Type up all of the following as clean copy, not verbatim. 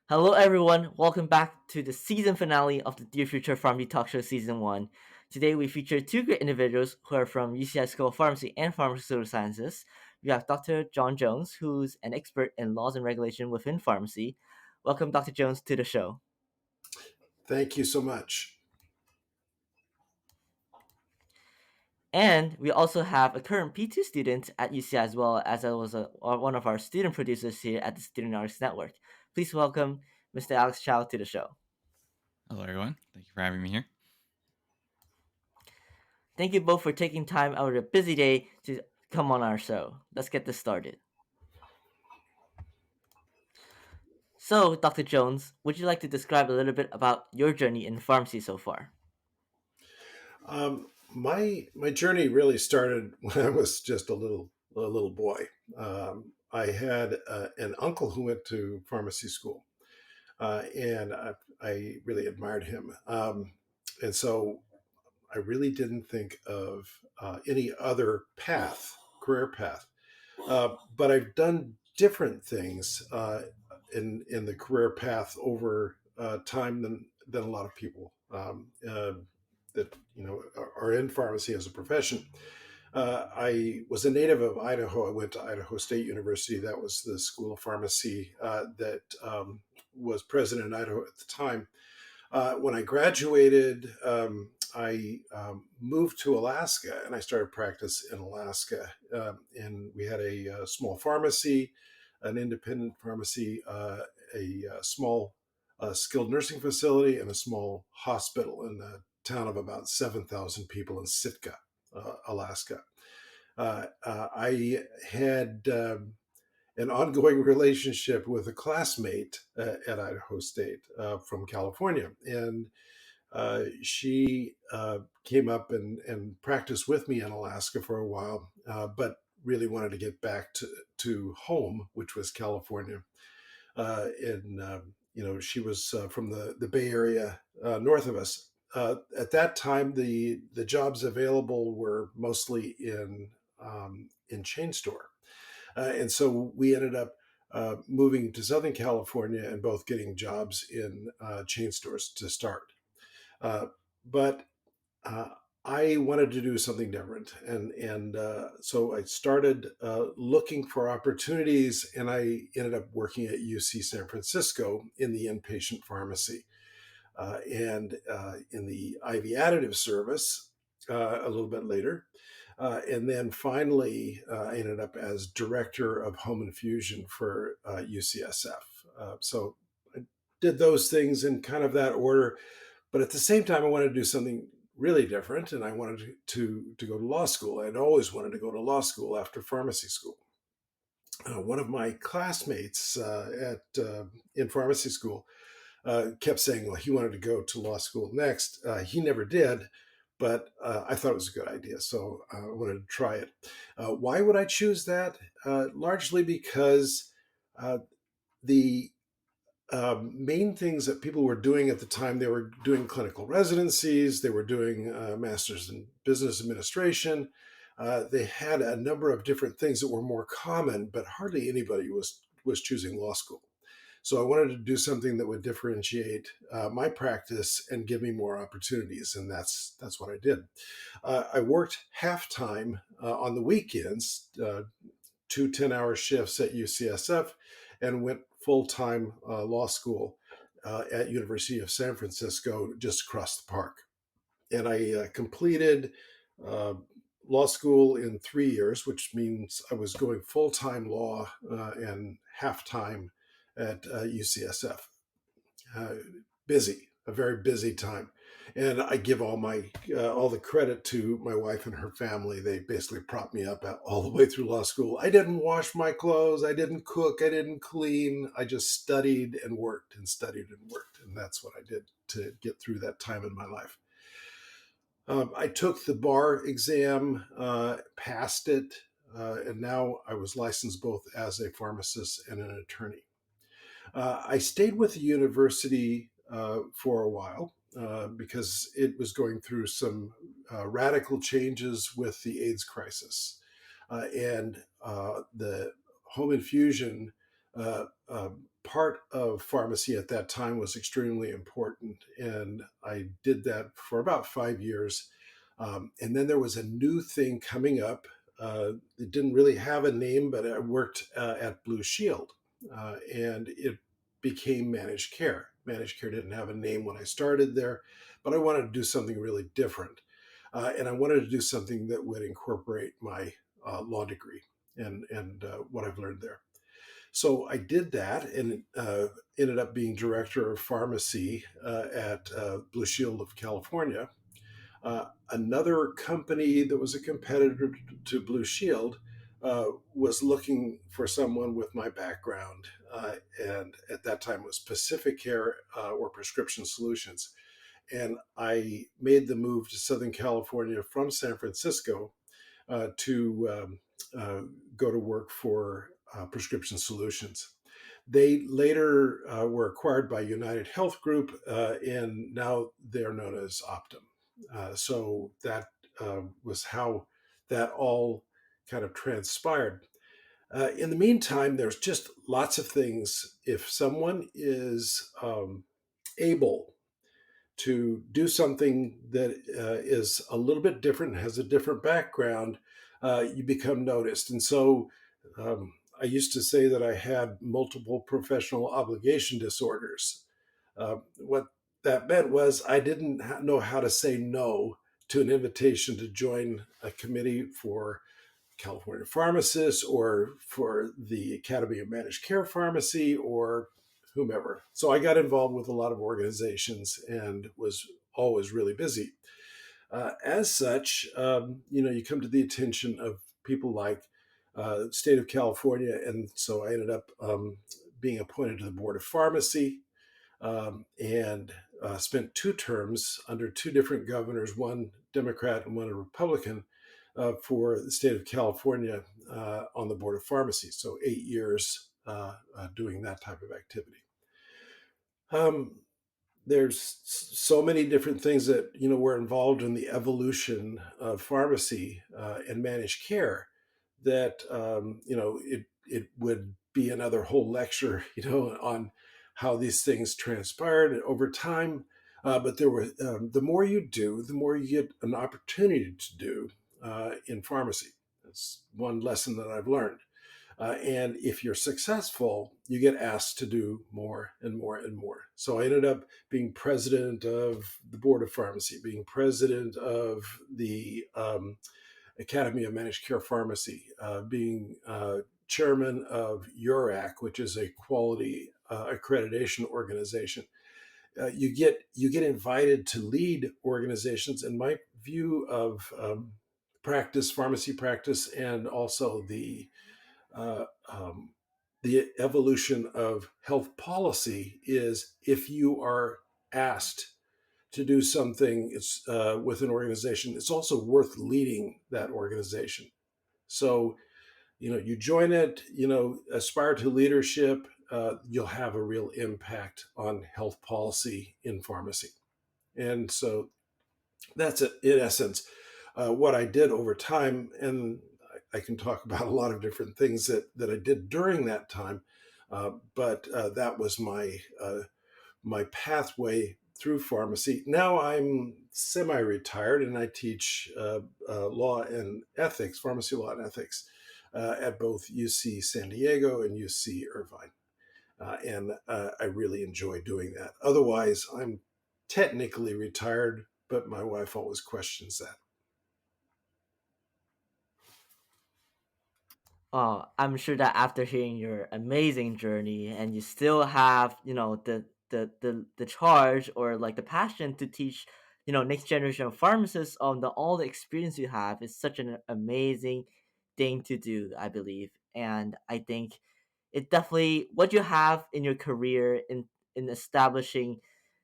Hello, everyone. Welcome back to the season finale of the Dear Future PharmD Talkshow Season 1. Today, we feature two great individuals who are from UCI School of Pharmacy and Pharmaceutical Sciences. We have Dr. John Jones, who's an expert in laws and regulation within pharmacy. Welcome, Dr. Jones, to the show. Thank you so much. And we also have a current P2 student at UCI as well as one of our student producers here at the Student Network. Please welcome Mr. Alex Chau to the show. Hello, everyone. Thank you for having me here. Thank you both for taking time out of a busy day to come on our show. Let's get this started. So, Dr. Jones, would you like to describe a little bit about your journey in pharmacy so far? My journey really started when I was just a little boy. I had an uncle who went to pharmacy school, and I really admired him. And so I really didn't think of any other career path. But I've done different things in the career path over time than a lot of people that are in pharmacy as a profession. I was a native of Idaho. I went to Idaho State University. That was the school of pharmacy that was present in Idaho at the time. When I graduated, I moved to Alaska and I started practice in Alaska. And we had a small pharmacy, an independent pharmacy, a small skilled nursing facility, and a small hospital in a town of about 7,000 people in Sitka, Alaska. I had an ongoing relationship with a classmate at Idaho State from California. And she came up and practiced with me in Alaska for a while, but really wanted to get back to home, which was California. She was from the Bay Area north of us. At that time, the jobs available were mostly in chain store. And so we ended up moving to Southern California and both getting jobs in chain stores to start. But uh, I wanted to do something different, and so I started looking for opportunities, and I ended up working at UC San Francisco in the inpatient pharmacy and in the IV additive service a little bit later. And then finally, I ended up as director of home infusion for UCSF. So I did those things in kind of that order. But at the same time, I wanted to do something really different, and I wanted to go to law school. I'd always wanted to go to law school after pharmacy school. One of my classmates at in pharmacy school kept saying, well, he wanted to go to law school next. He never did, but I thought it was a good idea, so I wanted to try it. Why would I choose that? Largely because uh, the main things that people were doing at the time, they were doing clinical residencies, they were doing masters in business administration. They had a number of different things that were more common, but hardly anybody was choosing law school. So I wanted to do something that would differentiate my practice and give me more opportunities, and that's what I did. I worked half time on the weekends, two 10-hour shifts at UCSF, and went full time law school at University of San Francisco, just across the park. And I completed uh, law school in 3 years, which means I was going full time law and half time at UCSF. Uh, Busy, a very busy time, and I give all the credit to my wife and her family. They basically propped me up all the way through law school. I didn't wash my clothes, I didn't cook, I didn't clean. I just studied and worked and studied and worked, and that's what I did to get through that time in my life. I took the bar exam, passed it, and now I was licensed both as a pharmacist and an attorney. I stayed with the university for a while because it was going through some radical changes with the AIDS crisis. And the home infusion part of pharmacy at that time was extremely important, and I did that for about 5 years. And then there was a new thing coming up. It didn't really have a name, but I worked at Blue Shield, and it became managed care. Managed care didn't have a name when I started there, but I wanted to do something really different. And I wanted to do something that would incorporate my law degree and what I've learned there. So I did that and ended up being director of pharmacy at Blue Shield of California. Another company that was a competitor to Blue Shield was looking for someone with my background, and at that time it was Pacific Care or Prescription Solutions. And I made the move to Southern California from San Francisco to go to work for Prescription Solutions. They later were acquired by United Health Group, and now they're known as Optum. So that was how that all kind of transpired. In the meantime, there's just lots of things. If someone is able to do something that is a little bit different, has a different background, you become noticed. And so I used to say that I had multiple professional obligation disorders. What that meant was I didn't know how to say no to an invitation to join a committee for California pharmacists or for the Academy of Managed Care Pharmacy or whomever. So I got involved with a lot of organizations and was always really busy. As such, you come to the attention of people like state of California, and so I ended up being appointed to the board of pharmacy and spent 2 terms under 2 different governors, one Democrat and one a Republican, for the state of California on the board of pharmacy. So 8 years doing that type of activity. Um, there's so many different things that were involved in the evolution of pharmacy and managed care that it would be another whole lecture on how these things transpired over time. But there were the more you do, the more you get an opportunity to do in pharmacy. That's one lesson that I've learned. And if you're successful, you get asked to do more and more and more. So I ended up being president of the board of pharmacy, being president of the Academy of Managed Care Pharmacy, being chairman of URAC, which is a quality accreditation organization. You get invited to lead organizations, and my view of practice, pharmacy practice, and also uh, um, the evolution of health policy is if you are asked to do something with an organization, it's also worth leading that organization. So, you join it, aspire to leadership, you'll have a real impact on health policy in pharmacy. And so that's it, in essence, what I did over time. And I can talk about a lot of different things that I did during that time. But that was my pathway through pharmacy. Now I'm semi-retired and I teach law and ethics, pharmacy law and ethics, at both UC San Diego and UC Irvine. And I really enjoy doing that. Otherwise, I'm technically retired, but my wife always questions that. I'm sure that after hearing your amazing journey and you still have, the charge or like the passion to teach, next generation of pharmacists on all the experience you have is such an amazing thing to do, I believe. And I think it definitely what you have in your career in establishing,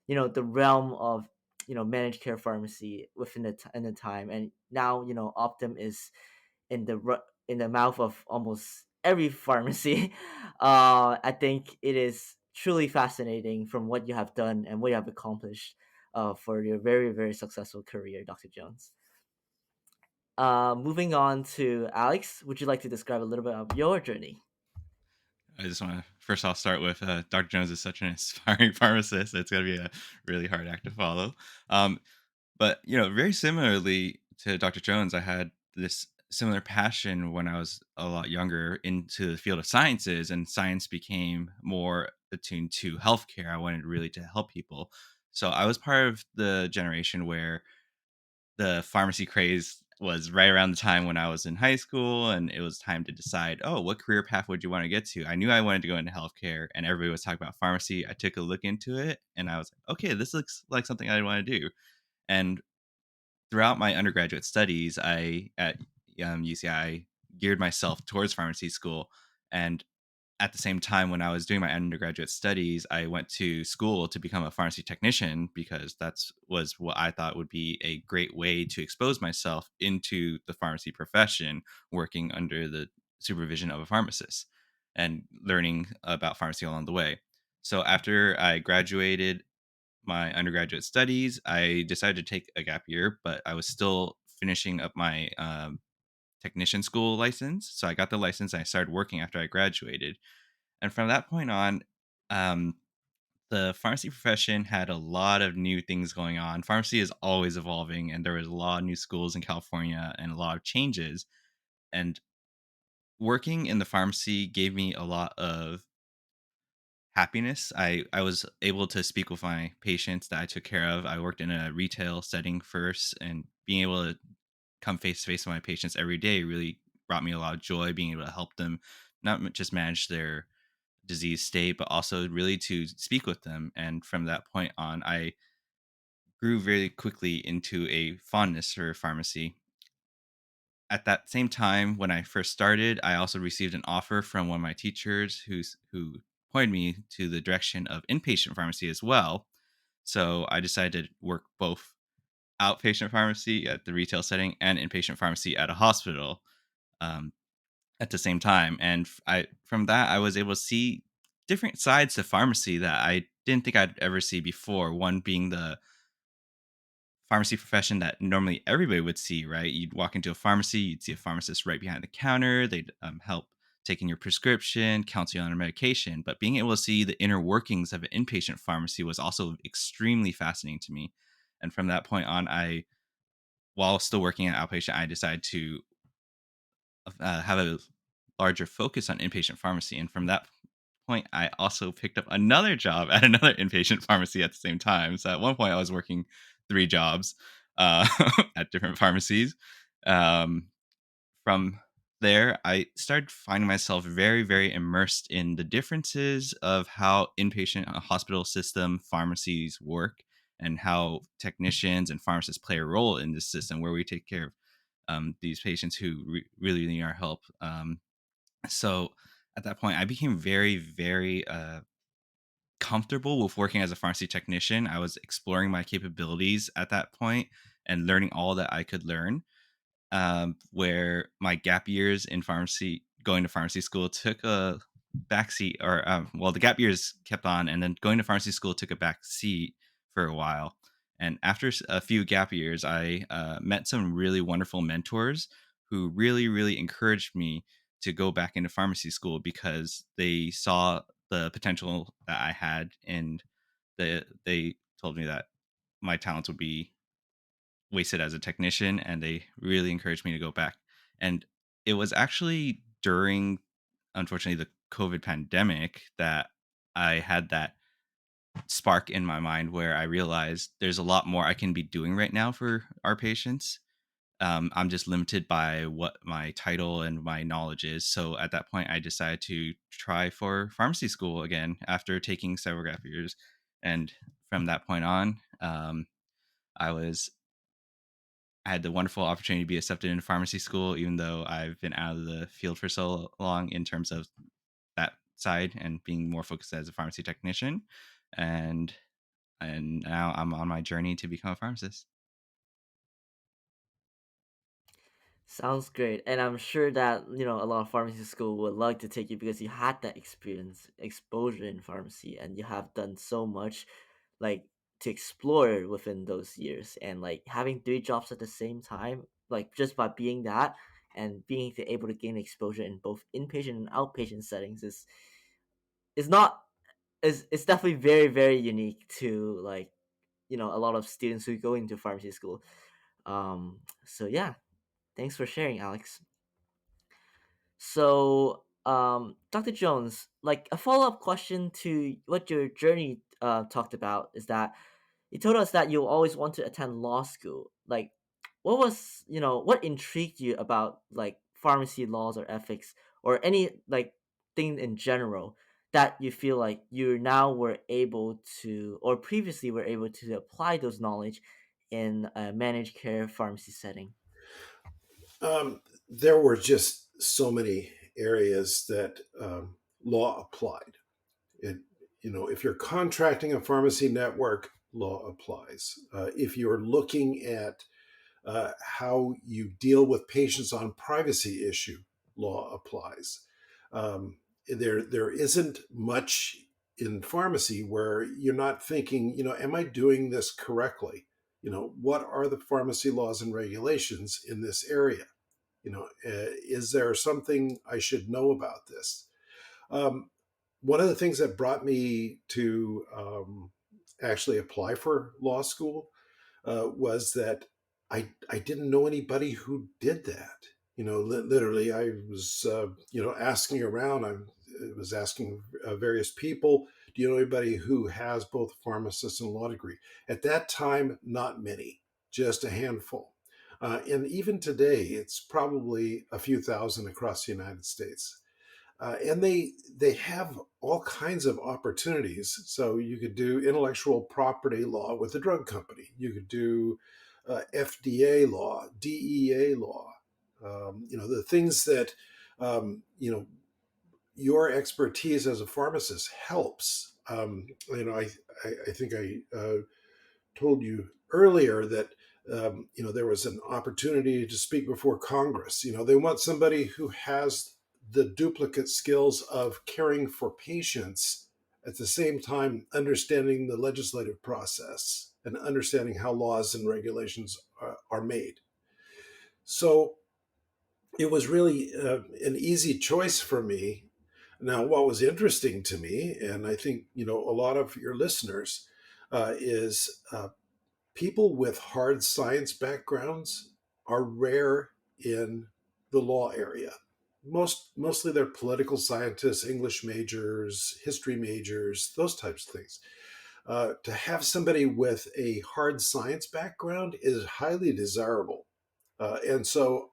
the realm of, managed care pharmacy within in the time. And now, Optum is in the mouth of almost every pharmacy. I think it is truly fascinating from what you have done and what you have accomplished for your very very successful career, Dr. Jones. Moving on to Alex, would you like to describe a little bit of your journey? I just want to first off start with Dr. Jones is such an inspiring pharmacist. It's going to be a really hard act to follow. Um, but very similarly to Dr. Jones, I had this similar passion when I was a lot younger into the field of sciences, and science became more attuned to healthcare. I wanted really to help people. So I was part of the generation where the pharmacy craze was right around the time when I was in high school, and it was time to decide, oh, what career path would you want to get to? I knew I wanted to go into healthcare, and everybody was talking about pharmacy. I took a look into it, and I was like, okay, this looks like something I want to do. And throughout my undergraduate studies, I at UCI geared myself towards pharmacy school, and at the same time when I was doing my undergraduate studies, I went to school to become a pharmacy technician because that's was what I thought would be a great way to expose myself into the pharmacy profession, working under the supervision of a pharmacist and learning about pharmacy along the way. So after I graduated my undergraduate studies, I decided to take a gap year, but I was still finishing up my technician school license. So I got the license and I started working after I graduated. And from that point on, um, the pharmacy profession had a lot of new things going on. Pharmacy is always evolving, and there was a lot of new schools in California and a lot of changes. And working in the pharmacy gave me a lot of happiness. I was able to speak with my patients that I took care of. I worked in a retail setting first, and being able to come face to face with my patients every day really brought me a lot of joy. Being able to help them not just manage their disease state, but also really to speak with them. And from that point on, I grew very quickly into a fondness for pharmacy. At that same time, when I first started, I also received an offer from one of my teachers who pointed me to the direction of inpatient pharmacy as well. So I decided to work both outpatient pharmacy at the retail setting and inpatient pharmacy at a hospital. Um, at the same time. And I from that I was able to see different sides to pharmacy that I didn't think I'd ever see before. One being the pharmacy profession that normally everybody would see, right? You'd walk into a pharmacy, you'd see a pharmacist right behind the counter. They'd help taking your prescription, counsel you on your medication. But being able to see the inner workings of an inpatient pharmacy was also extremely fascinating to me. And from that point on, while still working at outpatient, I decided to have a larger focus on inpatient pharmacy. And from that point, I also picked up another job at another inpatient pharmacy at the same time. So at one point, I was working three jobs at different pharmacies. Um, from there, I started finding myself very, very immersed in the differences of how inpatient hospital system pharmacies work and how technicians and pharmacists play a role in this system where we take care of these patients who really need our help. So at that point, I became very, very comfortable with working as a pharmacy technician. I was exploring my capabilities at that point and learning all that I could learn. Where my gap years in pharmacy, going to pharmacy school, took a backseat, or well, the gap years kept on, and then going to pharmacy school took a back seat for a while. And after a few gap years, I met some really wonderful mentors who really, really encouraged me to go back into pharmacy school because they saw the potential that I had, and they told me that my talents would be wasted as a technician, and they really encouraged me to go back. And it was actually during, unfortunately, the COVID pandemic that I had that spark in my mind where I realized there's a lot more I can be doing right now for our patients. I'm just limited by what my title and my knowledge is. So at that point, I decided to try for pharmacy school again after taking several gap years. And from that point on, I was I had the wonderful opportunity to be accepted into pharmacy school, even though I've been out of the field for so long in terms of that side and being more focused as a pharmacy technician. And and now I'm on my journey to become a pharmacist. Sounds great, and I'm sure that a lot of pharmacy school would like to take you because you had that experience, exposure in pharmacy, and you have done so much, like to explore within those years, and like having three jobs at the same time, like just by being that and being able to gain exposure in both inpatient and outpatient settings is is not is it's definitely very very unique to like a lot of students who go into pharmacy school. So yeah, thanks for sharing, Alex. So, Dr. Jones, like a follow up question to what your journey talked about is that you told us that you always want to attend law school. Like, what intrigued you about like pharmacy laws or ethics or any like thing in general that you feel like you now were able to or previously were able to apply those knowledge in a managed care pharmacy setting? There were just so many areas that law applied. It, if you're contracting a pharmacy network, law applies. If you're looking at how you deal with patients on privacy issue, law applies. There isn't much in pharmacy where you're not thinking, am I doing this correctly? What are the pharmacy laws and regulations in this area? Is there something I should know about this? Um, One of the things that brought me to actually apply for law school was that I didn't know anybody who did that. Literally, I was asking around. I was asking various people, "Do you know anybody who has both a pharmacist and a law degree?" At that time, not many, just a handful. And even today, it's probably a few thousand across the United States. And they have all kinds of opportunities. So you could do intellectual property law with a drug company. You could do FDA law, DEA law. The things that your expertise as a pharmacist helps. I think I told you earlier that there was an opportunity to speak before Congress. They want somebody who has the duplicate skills of caring for patients at the same time understanding the legislative process and understanding how laws and regulations are made. So it was really an easy choice for me. Now, what was interesting to me, and I think a lot of your listeners, is people with hard science backgrounds are rare in the law area. Mostly they're political scientists, English majors, history majors, those types of things. To have somebody with a hard science background is highly desirable. And so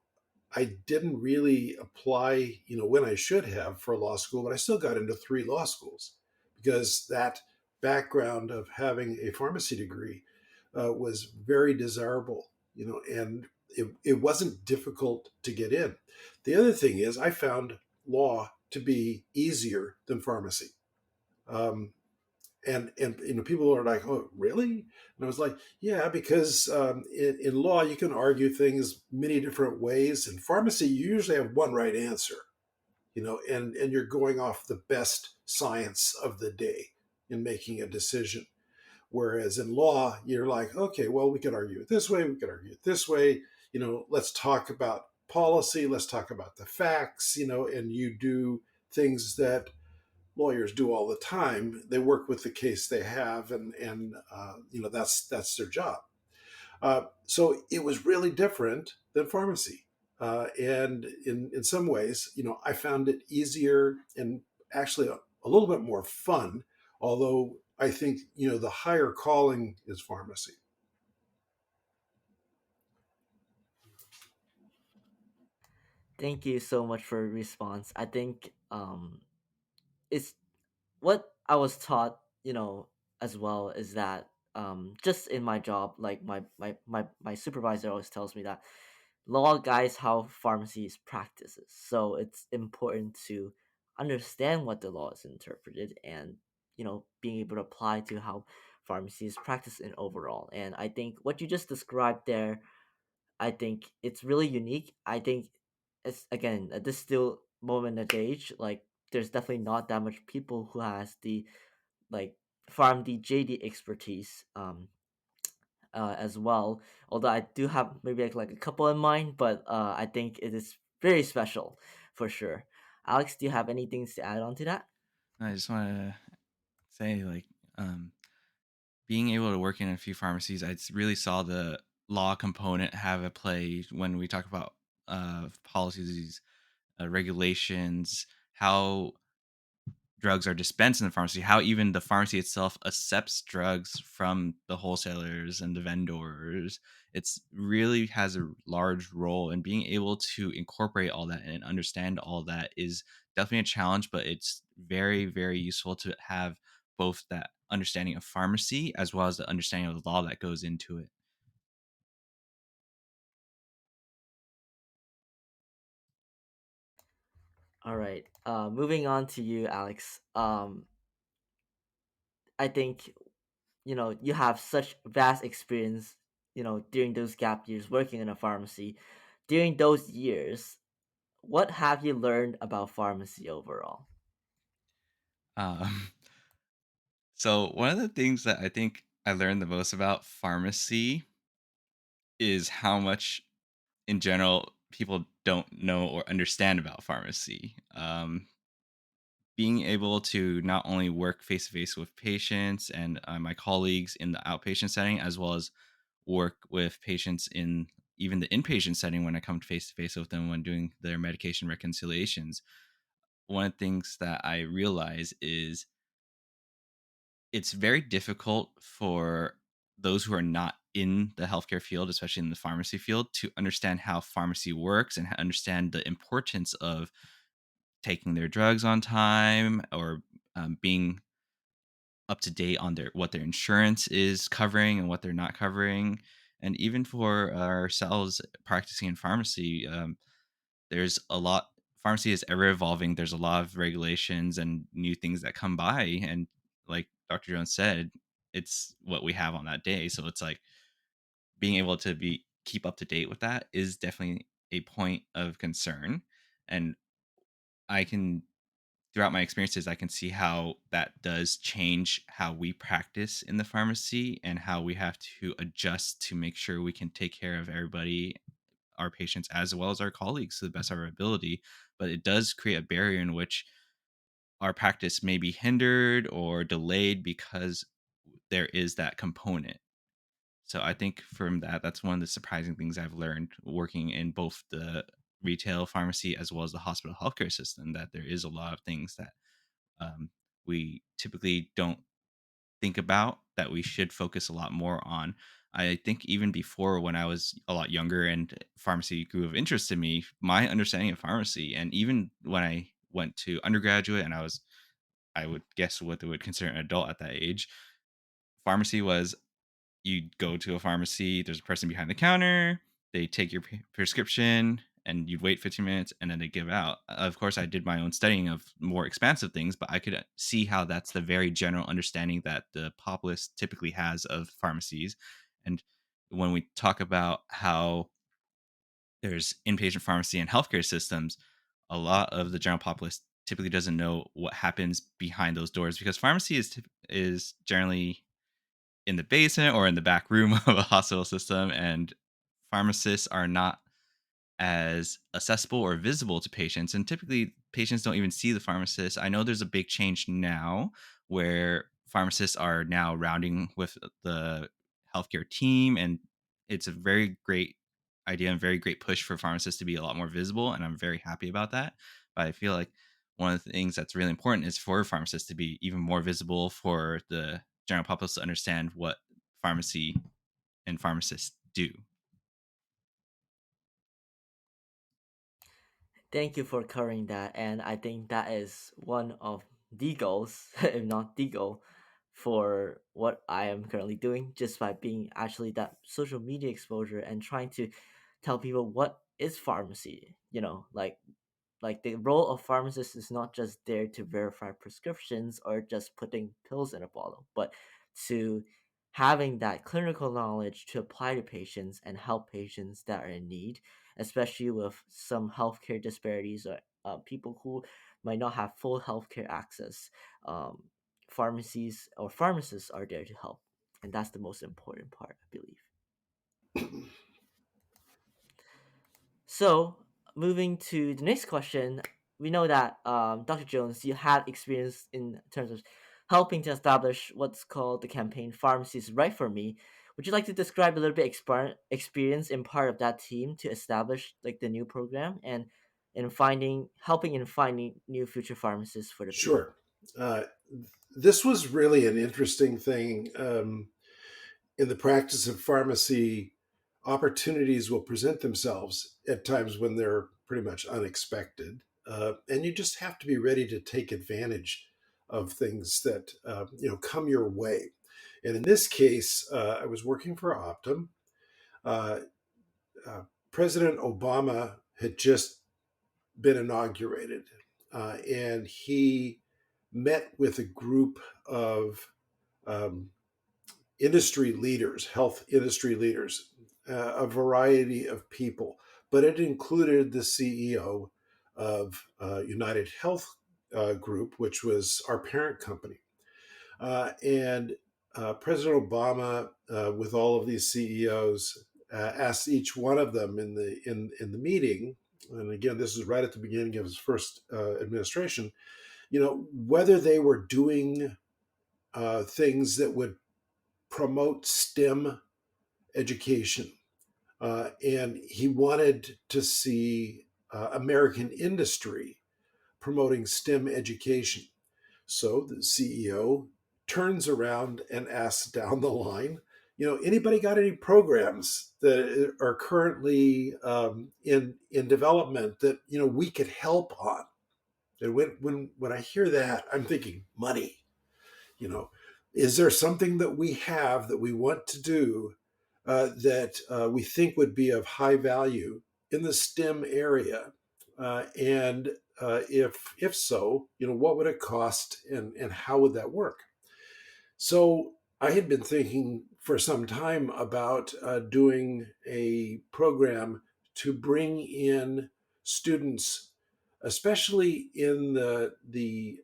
I didn't really apply, when I should have for law school, but I still got into 3 law schools because that background of having a pharmacy degree was very desirable, and it wasn't difficult to get in. The other thing is, I found law to be easier than pharmacy. Um, and people are like, "Oh, really?" And I was like, "Yeah, because in law you can argue things many different ways. In pharmacy, you usually have one right answer, and you're going off the best science of the day in making a decision. Whereas in law, you're like, okay, well, we could argue it this way, we could argue it this way. Let's talk about policy, let's talk about the facts, and you do things that lawyers do all the time. They work with the case they have, and that's their job. So it was really different than pharmacy, and in some ways, I found it easier and actually a little bit more fun. Although I think the higher calling is pharmacy. Thank you so much for your response. I think it's what I was taught, as well is that just in my job, like my supervisor always tells me that law guides how pharmacy is practices. So it's important to understand what the law is interpreted and being able to apply to how pharmacy is practiced in overall. And I think what you just described there, I think it's really unique. I think it's again at this still moment of age, like there's definitely not that much people who has the like PharmD JD expertise as well. Although I do have maybe like a couple in mind, but I think it is very special for sure. Alex, do you have anything to add on to that? I just want to say, like, um, being able to work in a few pharmacies, really saw the law component have a play when we talk about policies, regulations, how drugs are dispensed in the pharmacy, how even the pharmacy itself accepts drugs from the wholesalers and the vendors. It's really has a large role, and being able to incorporate all that and understand all that is definitely a challenge, but it's very, very useful to have both that understanding of pharmacy as well as the understanding of the law that goes into it. All right. Moving on to you, Alex. I think you have such vast experience. During those gap years working in a pharmacy. During those years, what have you learned about pharmacy overall? Um, so one of the things that I think I learned the most about pharmacy is how much in general people don't know or understand about pharmacy. Being able to not only work face to face with patients and my colleagues in the outpatient setting, as well as work with patients in even the inpatient setting when I come face to face with them when doing their medication reconciliations. One of the things that I realize is it's very difficult for those who are not in the healthcare field, especially in the pharmacy field, to understand how pharmacy works and understand the importance of taking their drugs on time, or being up to date on what their insurance is covering and what they're not covering. And even for ourselves practicing in pharmacy, there's a lot. Pharmacy is ever evolving. There's a lot of regulations and new things that come by, and like Dr. Jones said, it's what we have on that day. So it's like being able to be keep up to date with that is definitely a point of concern. And I can throughout my experiences, I can see how that does change how we practice in the pharmacy and how we have to adjust to make sure we can take care of everybody, our patients, as well as our colleagues to the best of our ability. But it does create a barrier in which our practice may be hindered or delayed because there is that component. So I think from that, that's one of the surprising things I've learned working in both the retail pharmacy as well as the hospital healthcare system, that there is a lot of things that um, we typically don't think about that we should focus a lot more on. I think even before, when I was a lot younger and pharmacy grew of interest to me, my understanding of pharmacy, and even when I went to undergraduate and I would guess what they would consider an adult at that age, pharmacy was you go to a pharmacy, there's a person behind the counter, they take your prescription, and you'd wait 15 minutes and then they give out. Of course, I did my own studying of more expansive things, but I could see how that's the very general understanding that the populace typically has of pharmacies. And when we talk about how there's inpatient pharmacy and healthcare systems, a lot of the general populace typically doesn't know what happens behind those doors, because pharmacy is generally in the basement or in the back room of a hospital system, and pharmacists are not as accessible or visible to patients, and typically patients don't even see the pharmacist. I know there's a big change now where pharmacists are now rounding with the healthcare team, and it's a very great idea and very great push for pharmacists to be a lot more visible, and I'm very happy about that. But I feel like one of the things that's really important is for pharmacists to be even more visible, for the general populace to understand what pharmacy and pharmacists do. Thank you for covering that, and I think that is one of the goals, if not the goal, for what I am currently doing, just by being actually that social media exposure and trying to tell people what is pharmacy. Like the role of pharmacist is not just there to verify prescriptions or just putting pills in a bottle, but to having that clinical knowledge to apply to patients and help patients that are in need, especially with some healthcare disparities or people who might not have full healthcare access. um, Pharmacies or pharmacists are there to help, and that's the most important part, I believe. So moving to the next question, we know that Dr. Jones, you had experience in terms of helping to establish what's called the campaign "Pharmacy is Right for Me." Would you like to describe a little bit experience in part of that team to establish like the new program and in helping in finding new future pharmacists for the field? Sure. Uh, this was really an interesting thing. In the practice of pharmacy, opportunities will present themselves at times when they're pretty much unexpected. And you just have to be ready to take advantage of things that come your way. And in this case, I was working for Optum. Uh, uh, President Obama had just been inaugurated, and he met with a group of um, industry leaders, health industry leaders, a variety of people, but it included the CEO of United Health Group, which was our parent company. And President Obama, with all of these CEOs, asked each one of them in the meeting, and again, this is right at the beginning of his first administration, whether they were doing things that would promote STEM education. And he wanted to see American industry promoting STEM education. So the CEO turns around and asks down the line, anybody got any programs that are currently in development that we could help on? And when I hear that, I'm thinking money. you know is there something that we have that we want to do that we think would be of high value in the STEM area, and if so, what would it cost, and how would that work? So I had been thinking for some time about doing a program to bring in students, especially in the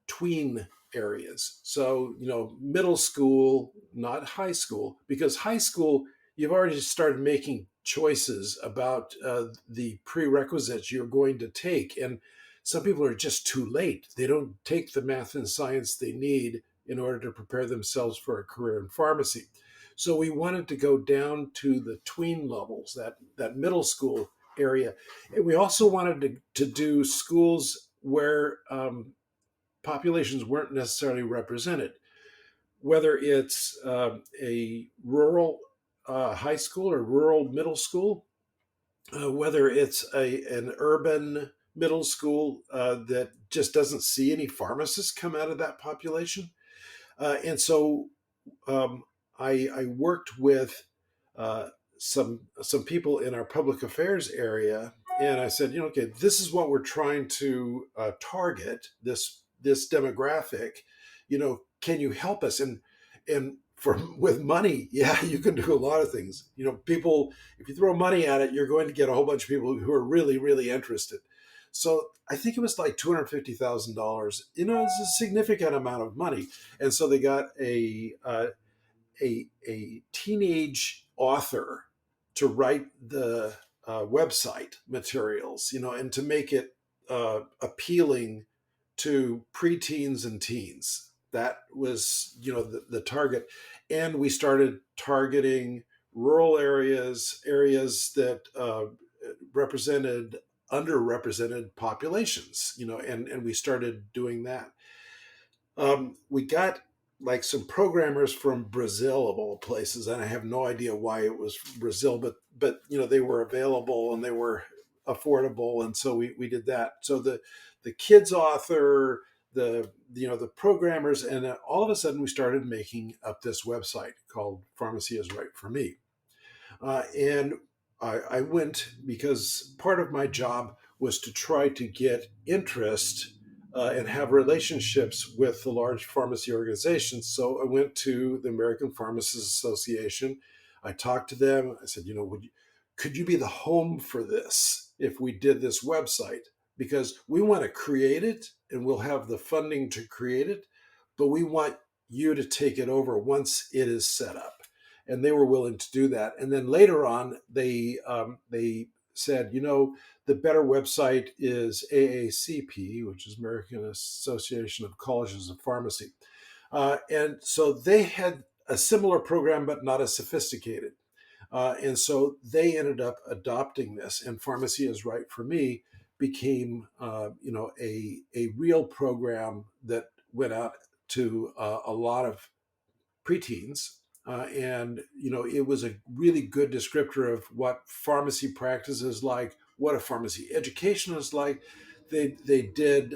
tween areas. So middle school, not high school, because high school you've already started making choices about the prerequisites you're going to take, and some people are just too late. They don't take the math and science they need in order to prepare themselves for a career in pharmacy. So we wanted to go down to the tween levels, that middle school area. And we also wanted to do schools where populations weren't necessarily represented, whether it's a rural high school or rural middle school, whether it's an urban middle school that just doesn't see any pharmacists come out of that population. And so um, I worked with uh, some people in our public affairs area, and I said, okay, this is what we're trying to target, this demographic. Can you help us? And for with money, yeah, you can do a lot of things. People, if you throw money at it, you're going to get a whole bunch of people who are really, really interested. So I think it was like $250,000. It's a significant amount of money, and so they got a teenage author to write the website materials, and to make it appealing to preteens and teens. That was, the target, and we started targeting rural areas that represented underrepresented populations, and we started doing that. We got like some programmers from Brazil of all places, and I have no idea why it was Brazil, but they were available and they were affordable, and so we did that. So the kids author, the programmers, and then all of a sudden we started making up this website called Pharmacy is Right for Me. And I went because part of my job was to try to get interest and have relationships with the large pharmacy organizations. So I went to the American Pharmacists Association. I talked to them. I said, could you be the home for this if we did this website? Because we want to create it and we'll have the funding to create it, but we want you to take it over once it is set up. And they were willing to do that. And then later on, they said, the better website is AACP, which is American Association of Colleges of Pharmacy. And so they had a similar program, but not as sophisticated. And so they ended up adopting this, and Pharmacy is Right for Me became, a real program that went out to a lot of preteens. And it was a really good descriptor of what pharmacy practice is like, what a pharmacy education is like. They did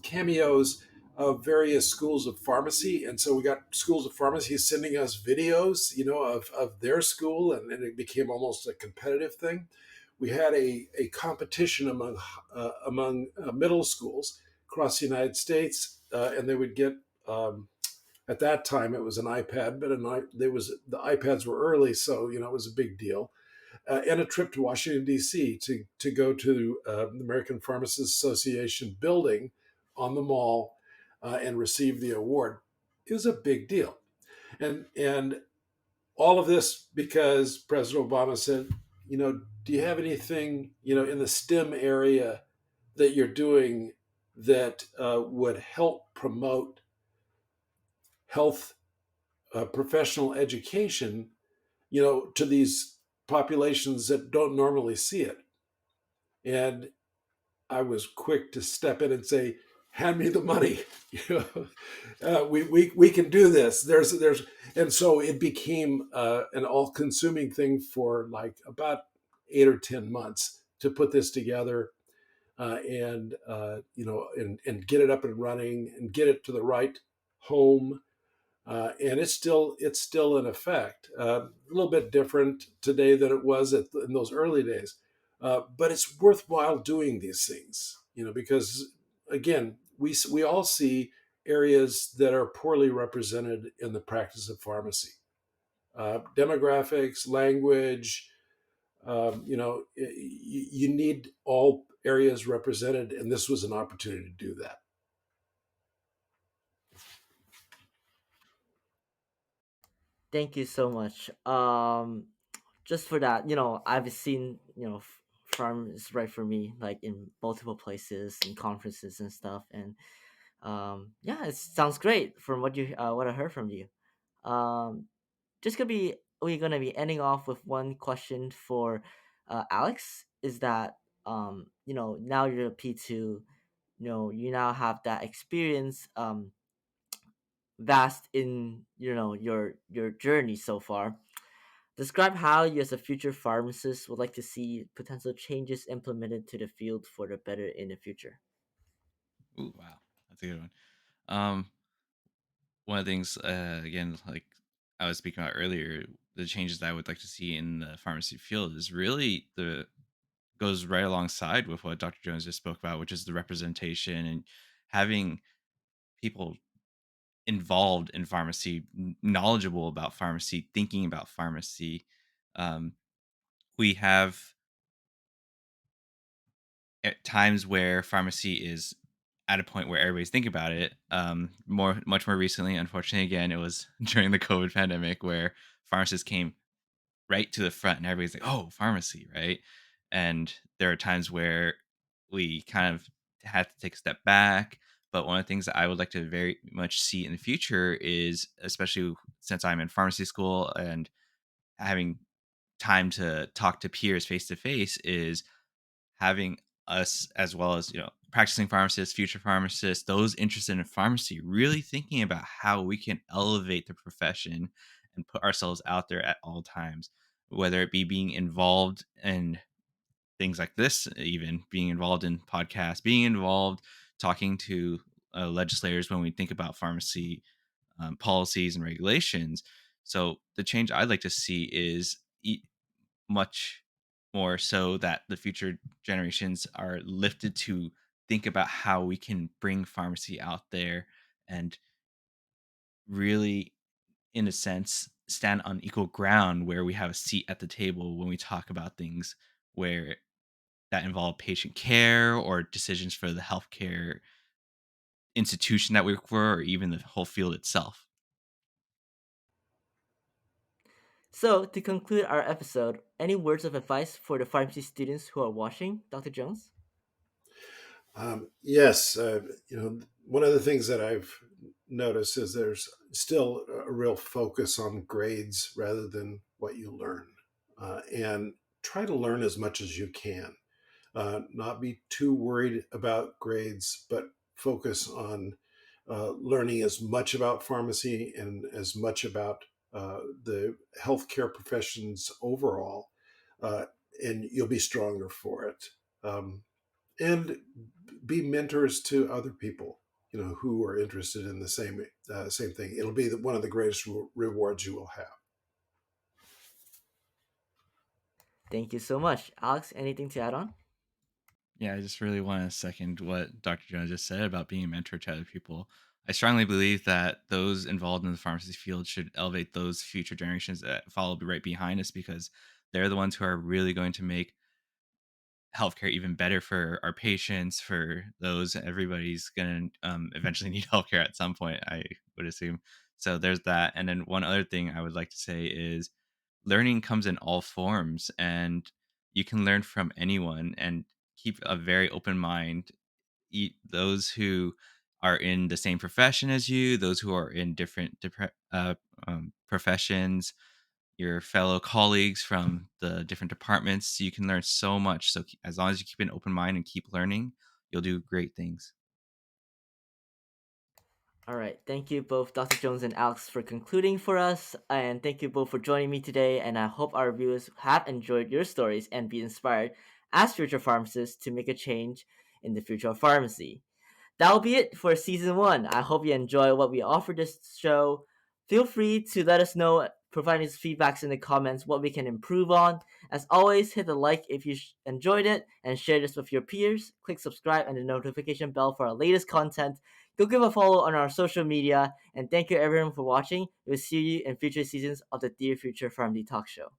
cameos of various schools of pharmacy, and so we got schools of pharmacy sending us videos, of their school, and it became almost a competitive thing. We had a competition among middle schools across the United States, and they would get at that time it was an iPad, but there was the iPads were early, so it was a big deal. And a trip to Washington D.C. to go to the American Pharmacists Association building on the mall and receive the award is a big deal. And all of this because President Obama said, do you have anything in the STEM area that you're doing that would help promote health professional education, to these populations that don't normally see it. And I was quick to step in and say, "Hand me the money. We can do this." And so it became an all-consuming thing for like about 8 or 10 months to put this together, and get it up and running and get it to the right home, and it's still in effect. A little bit different today than it was in those early days, but it's worthwhile doing these things, because again, we all see areas that are poorly represented in the practice of pharmacy, demographics, language. You need all areas represented, and this was an opportunity to do that. Thank you so much. Just for that, I've seen, Farm is Right for Me like in multiple places and conferences and stuff, and yeah, it sounds great from what I heard from you. Um, just gonna be we're gonna be ending off with one question for Alex. Is that now you're a P2, you now have that experience vast in your journey so far. Describe how you as a future pharmacist would like to see potential changes implemented to the field for the better in the future. Ooh, wow, that's a good one. Um, One of the things, again, like I was speaking about earlier, the changes that I would like to see in the pharmacy field is really the goes right alongside with what Dr. Jones just spoke about, which is the representation and having people involved in pharmacy, knowledgeable about pharmacy, thinking about pharmacy. Um, we have at times where pharmacy is at a point where everybody's thinking about it. Much more recently, unfortunately, again, it was during the COVID pandemic where pharmacists came right to the front and everybody's like, "Oh, pharmacy," right? And there are times where we kind of had to take a step back. But one of the things that I would like to very much see in the future is, especially since I'm in pharmacy school and having time to talk to peers face to face, is having us, as well as practicing pharmacists, future pharmacists, those interested in pharmacy, really thinking about how we can elevate the profession and put ourselves out there at all times, whether it be being involved in things like this, even being involved in podcasts, being involved talking to legislators when we think about pharmacy policies and regulations. So the change I'd like to see is much more so that the future generations are lifted to think about how we can bring pharmacy out there and really, in a sense, stand on equal ground where we have a seat at the table when we talk about things where that involve patient care or decisions for the healthcare institution that we work for, or even the whole field itself. So, to conclude our episode, any words of advice for the pharmacy students who are watching, Dr. Jones? Yes, one of the things that I've noticed is there's still a real focus on grades rather than what you learn, and try to learn as much as you can. Not be too worried about grades, but focus on learning as much about pharmacy and as much about the healthcare professions overall, uh, and you'll be stronger for it. Um, and be mentors to other people, who are interested in the same thing. It'll be one of the greatest rewards you will have. Thank you so much. Alex, anything to add on? Yeah, I just really want to second what Dr. Jones just said about being a mentor to other people. I strongly believe that those involved in the pharmacy field should elevate those future generations that follow right behind us, because they're the ones who are really going to make healthcare even better for our patients, for those everybody's going to eventually need healthcare at some point, I would assume. So there's that. And then one other thing I would like to say is learning comes in all forms, and you can learn from anyone, and keep a very open mind. Those who are in the same profession as you, those who are in different professions, your fellow colleagues from the different departments. You can learn so much. So as long as you keep an open mind and keep learning, you'll do great things. All right. Thank you both, Dr. Jones and Alex, for concluding for us. And thank you both for joining me today. And I hope our viewers have enjoyed your stories and be inspired as future pharmacists to make a change in the future of pharmacy. That'll be it for season one. I hope you enjoy what we offer this show. Feel free to let us know, provide us feedbacks in the comments, what we can improve on. As always, hit the like if you enjoyed it and share this with your peers. Click subscribe and the notification bell for our latest content. Go give a follow on our social media. And thank you everyone for watching. We'll see you in future seasons of the Dear Future PharmD Talk Show.